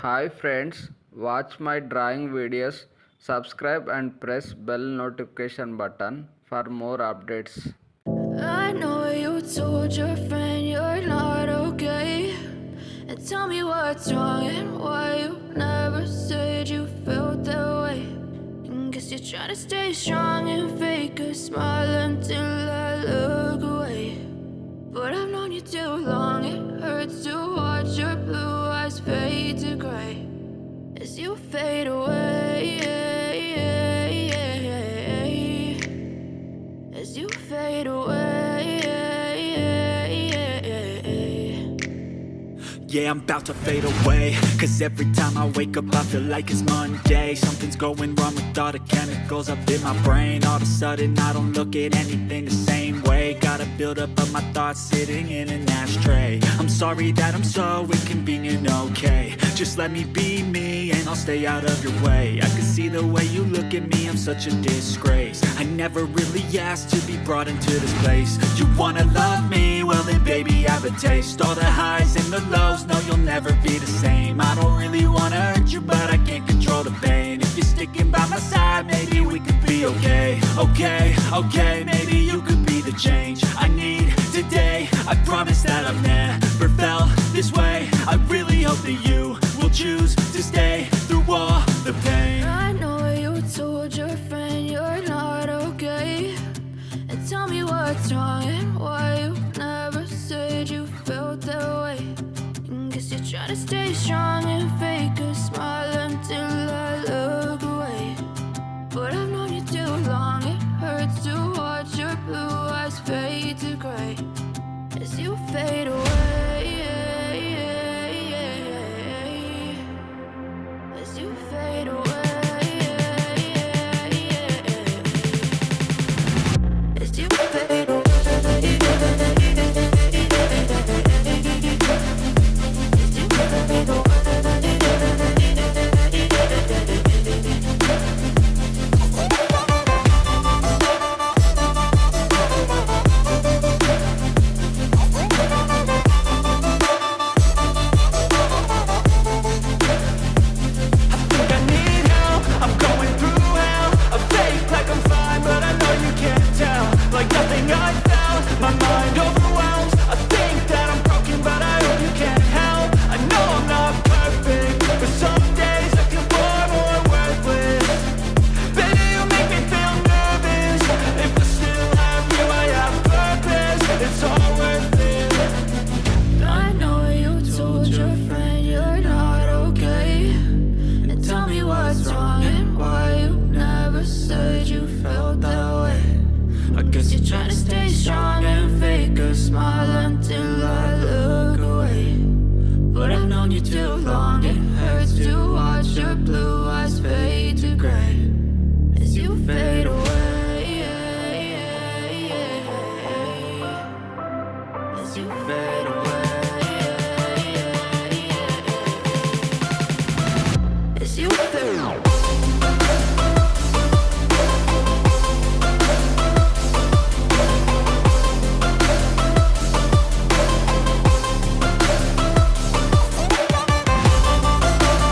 Hi friends, watch my drawing videos, subscribe and press bell notification button for more updates. I know you told your friend you're not okay. And tell me what's wrong and why you never said you felt that way. And guess you're trying to stay strong and fake a smile until I look away. But I've known you too long, it hurts to watch your blue eyes fade to gray as you fade away. As you fade away. Yeah, I'm about to fade away. Cause every time I wake up I feel like it's Monday. Something's going wrong with all the chemicals up in my brain. All of a sudden I don't look at anything the same way. Got a buildup of my thoughts sitting in an ashtray. I'm sorry that I'm so inconvenient, okay. Just let me be me and I'll stay out of your way. I can see the way you look at me, I'm such a disgrace. I never really asked to be brought into this place. You wanna love me? Well then baby I have a taste. All the highs and the lows, no you'll never be the same. I don't really wanna hurt you but I can't control the pain. If you're sticking by my side maybe we could be okay. Okay, maybe you could be the change I need today. I promise that I've never felt this way. I really hope that you will choose to stay through all the pain. I know you told your friend you're not okay. And tell me what's wrong and why you never said you felt that way. And guess you're trying to stay strong and fake a smile until I look away. But I've known you too long, it hurts to watch your blue eyes fade to gray as you fade away.